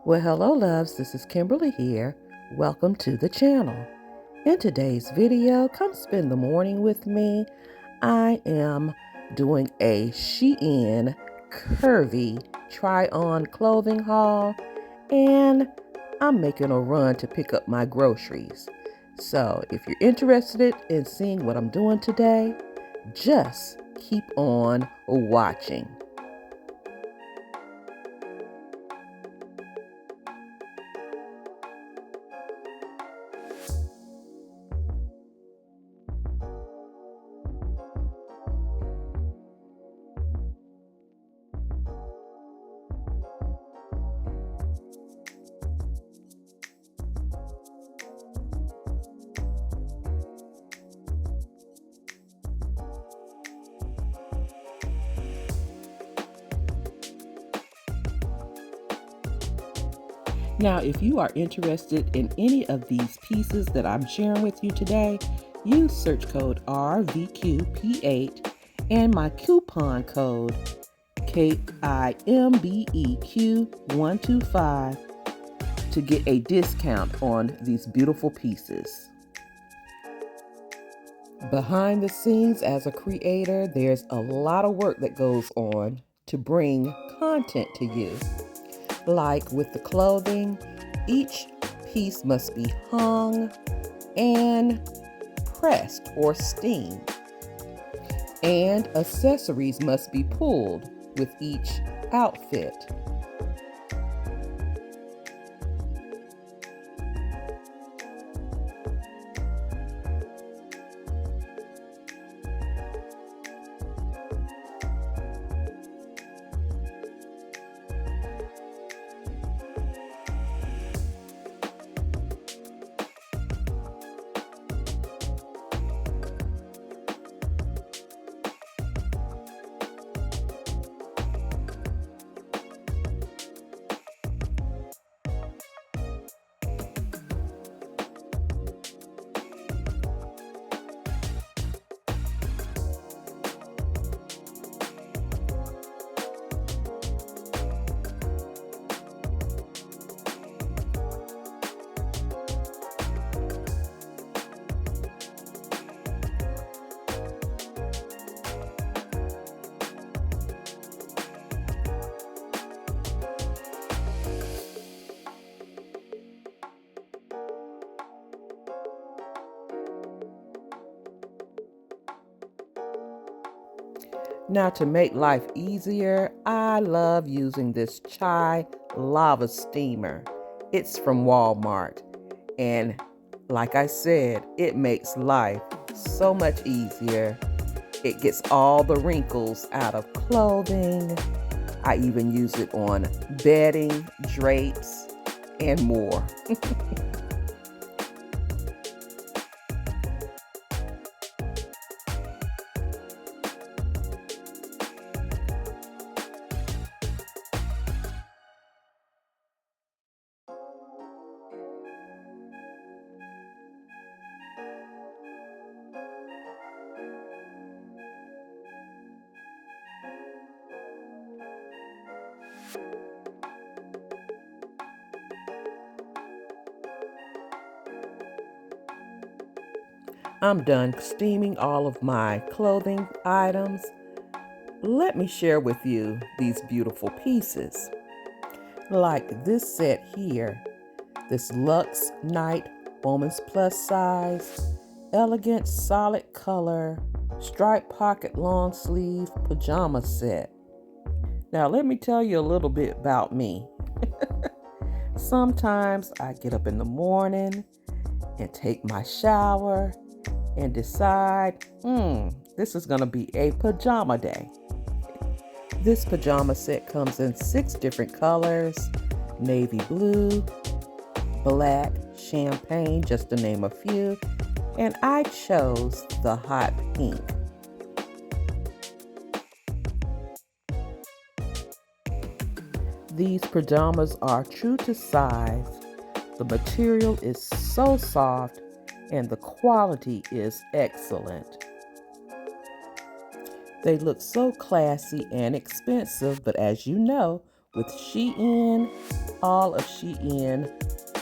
Well, hello loves, this is Kimberly here. Welcome to the channel. In today's video, come spend the morning with me. I am doing a SHEIN Curvy try-on clothing haul, and I'm making a run to pick up my groceries. So if you're interested in seeing what I'm doing today, just keep on watching. Now, if you are interested in any of these pieces that I'm sharing with you today, use search code RVQP8 and my coupon code KIMBEQ125 to get a discount on these beautiful pieces. Behind the scenes as a creator, there's a lot of work that goes on to bring content to you. Like with the clothing, each piece must be hung and pressed or steamed, and accessories must be pulled with each outfit. Now, to make life easier, I love using this chai lava steamer. It's from Walmart, and like I said, it makes life so much easier. It gets all the wrinkles out of clothing. I even use it on bedding, drapes, and more. I'm done steaming all of my clothing items. Let me share with you these beautiful pieces. Like this set here, this LuxeNights Woman's Plus Size, elegant solid color, striped pocket long sleeve pajama set. Now let me tell you a little bit about me. Sometimes I get up in the morning and take my shower and decide, this is gonna be a pajama day. This pajama set comes in 6 different colors: navy blue, black, champagne, just to name a few, and I chose the hot pink. These pajamas are true to size. The material is so soft and the quality is excellent. They look so classy and expensive, but as you know, With SHEIN, all of SHEIN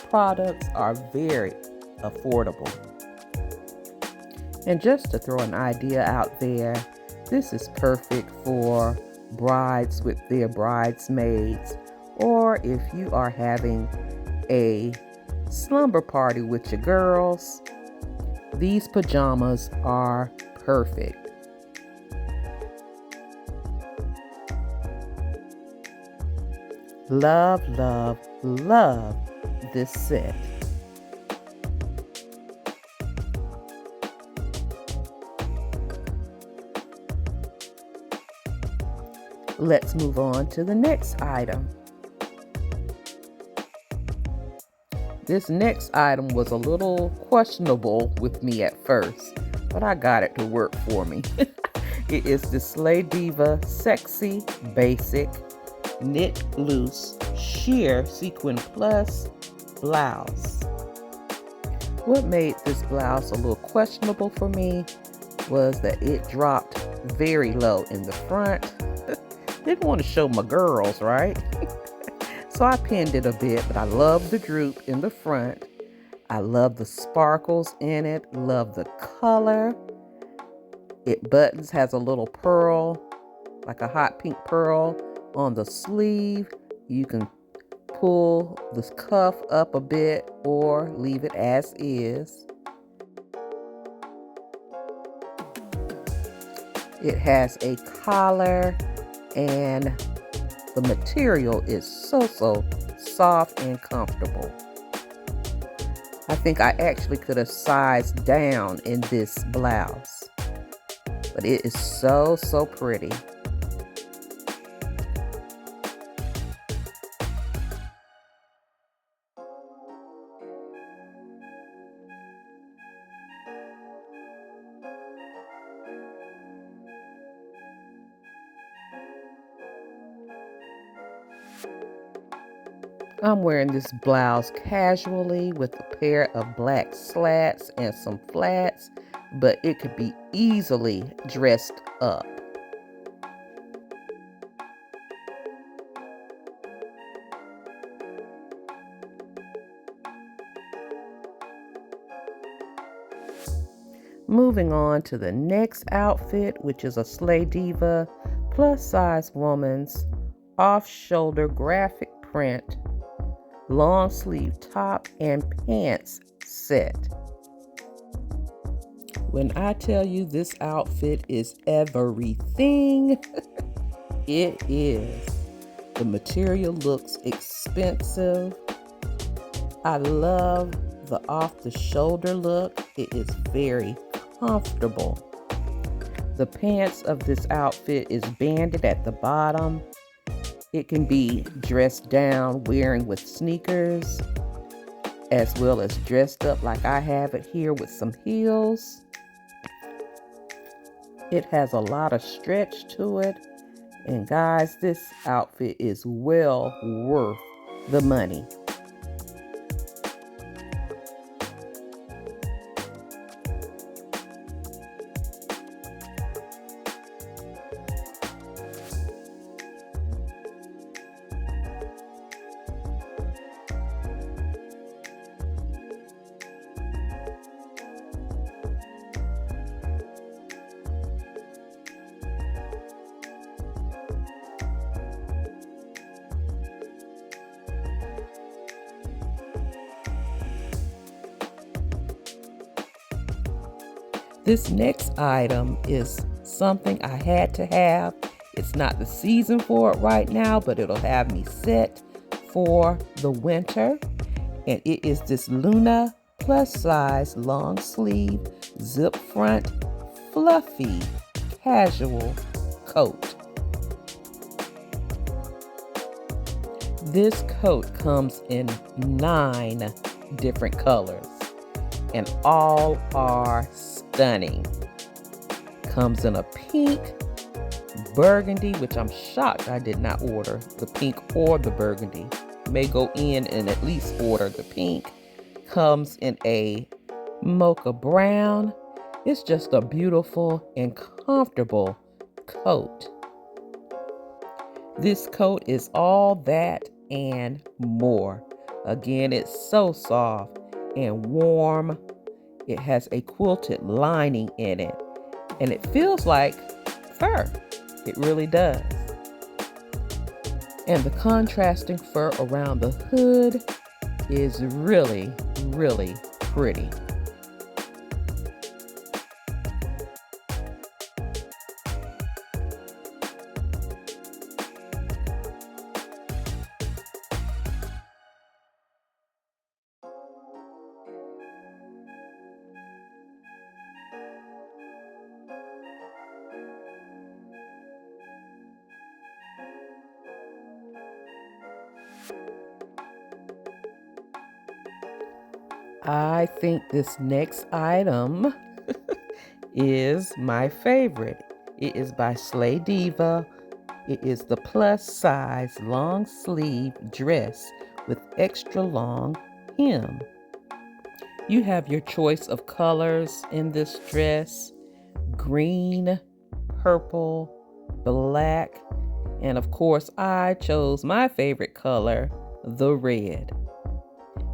products are very affordable. And just to throw an idea out there, this is perfect for brides with their bridesmaids, or if you are having a slumber party with your girls, these pajamas are perfect. Love, love, love this set. Let's move on to the next item. This next item was a little questionable with me at first, but I got it to work for me. It is the Slay Diva Sexy Basic Knit Loose Sheer Sequin Plus blouse. What made this blouse a little questionable for me was that it dropped very low in the front. Didn't want to show my girls, right? So I pinned it a bit, but I love the droop in the front. I love the sparkles in it, love the color. It buttons, has a little pearl, like a hot pink pearl on the sleeve. You can pull this cuff up a bit or leave it as is. It has a collar and the material is so soft and comfortable. I think I actually could have sized down in this blouse, but it is so pretty. I'm wearing this blouse casually with a pair of black slats and some flats, but it could be easily dressed up. Moving on to the next outfit, which is a Slay Diva plus size woman's off-shoulder graphic print long sleeve top and pants set. When I tell you this outfit is everything, it is. The material looks expensive. I love the off the shoulder look. It is very comfortable. The pants of this outfit is banded at the bottom. It can be dressed down wearing with sneakers, as well as dressed up like I have it here with some heels. It has a lot of stretch to it. And guys, this outfit is well worth the money. This next item is something I had to have. It's not the season for it right now, but it'll have me set for the winter. And it is this LUNE plus size long sleeve zip front fluffy casual coat. This coat comes in 9 different colors and all are stunning. Comes in a pink, burgundy, which I'm shocked I did not order the pink or the burgundy. May go in and at least order the pink. Comes in a mocha brown. It's just a beautiful and comfortable coat. This coat is all that and more. Again, it's so soft and warm. It has a quilted lining in it, and it feels like fur. It really does. And the contrasting fur around the hood is really, really pretty. I think this next item is my favorite. It is by Slay Diva. It is the plus size long sleeve dress with extra long hem. You have your choice of colors in this dress: green, purple, black, and of course I chose my favorite color, the red.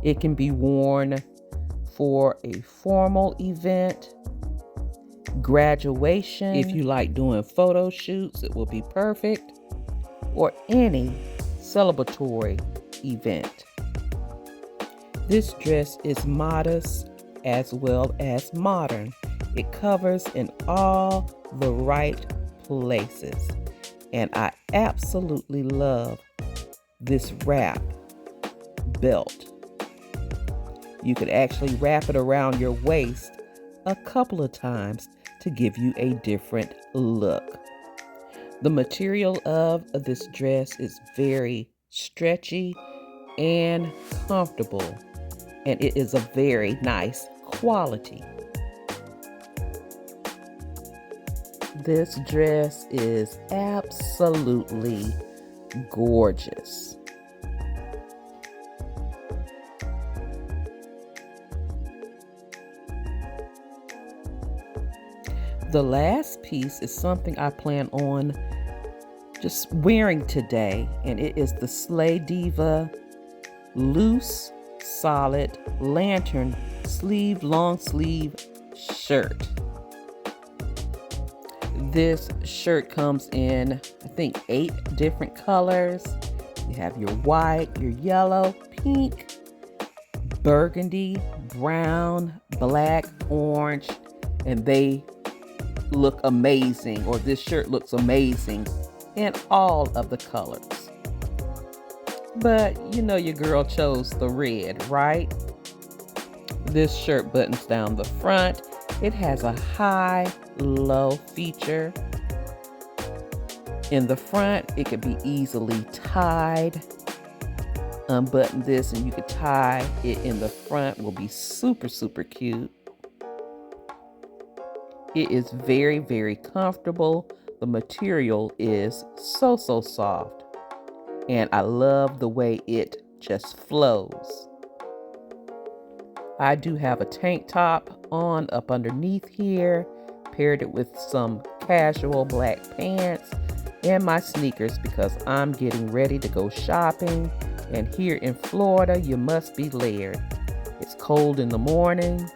It can be worn for a formal event, graduation, if you like doing photo shoots, it will be perfect, or any celebratory event. This dress is modest as well as modern. It covers in all the right places, and I absolutely love this wrap belt. You could actually wrap it around your waist a couple of times to give you a different look. The material of this dress is very stretchy and comfortable, and it is a very nice quality. This dress is absolutely gorgeous. The last piece is something I plan on just wearing today, and it is the Slay Diva loose solid lantern sleeve long sleeve shirt. This shirt comes in, I think, 8 different colors. You have your white, your yellow, pink, burgundy, brown, black, orange, and they look amazing, or this shirt looks amazing in all of the colors. But you know your girl chose the red, right? This shirt buttons down the front. It has a high-low feature. In the front, it could be easily tied. Unbutton this and you could tie it in the front. Will be super, super cute. It is very, very comfortable. The material is so, so soft. And I love the way it just flows. I do have a tank top on up underneath here, paired it with some casual black pants and my sneakers because I'm getting ready to go shopping. And here in Florida, you must be layered. It's cold in the morning,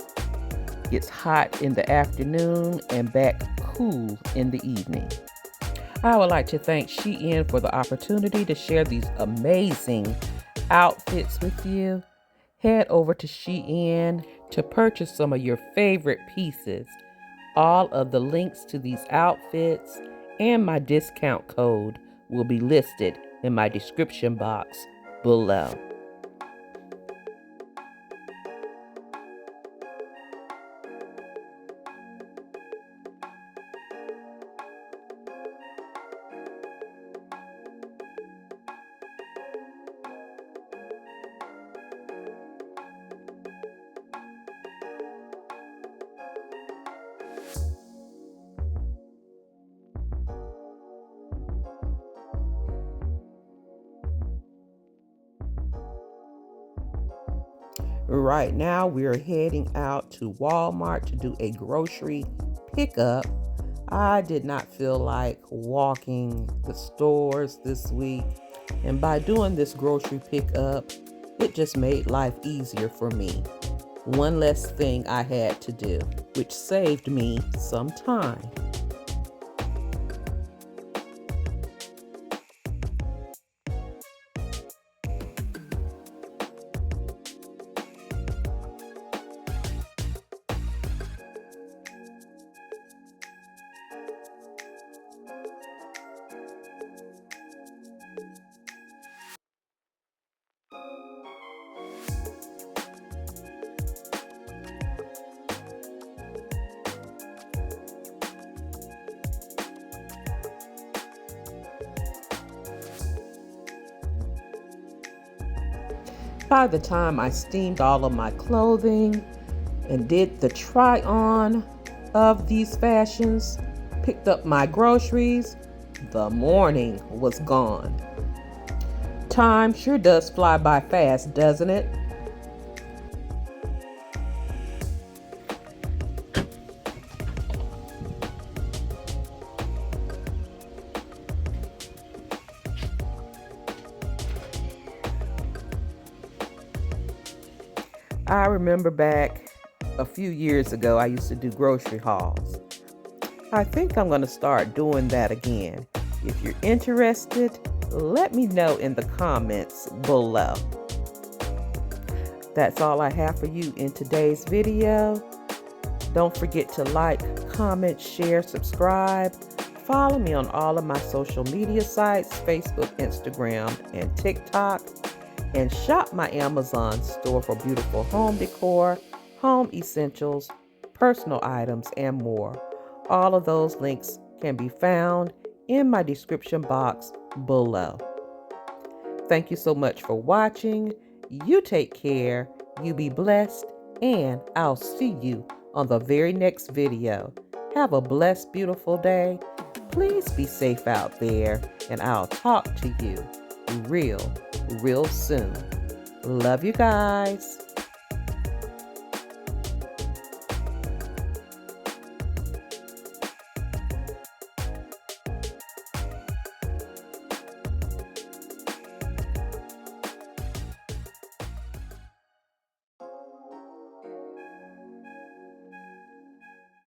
it's hot in the afternoon, and back cool in the evening. I would like to thank SHEIN for the opportunity to share these amazing outfits with you. Head over to SHEIN to purchase some of your favorite pieces. All of the links to these outfits and my discount code will be listed in my description box below. Right now, we're heading out to Walmart to do a grocery pickup. I did not feel like walking the stores this week, and by doing this grocery pickup, it just made life easier for me. One less thing I had to do, which saved me some time. By the time I steamed all of my clothing and did the try on of these fashions, picked up my groceries, the morning was gone. Time sure does fly by fast, doesn't it? I remember back a few years ago, I used to do grocery hauls. I think I'm going to start doing that again. If you're interested, let me know in the comments below. That's all I have for you in today's video. Don't forget to like, comment, share, subscribe. Follow me on all of my social media sites, Facebook, Instagram, and TikTok. And shop my Amazon store for beautiful home decor, home essentials, personal items, and more. All of those links can be found in my description box below. Thank you so much for watching. You take care, you be blessed, and I'll see you on the very next video. Have a blessed, beautiful day. Please be safe out there, and I'll talk to you real soon. Love you guys.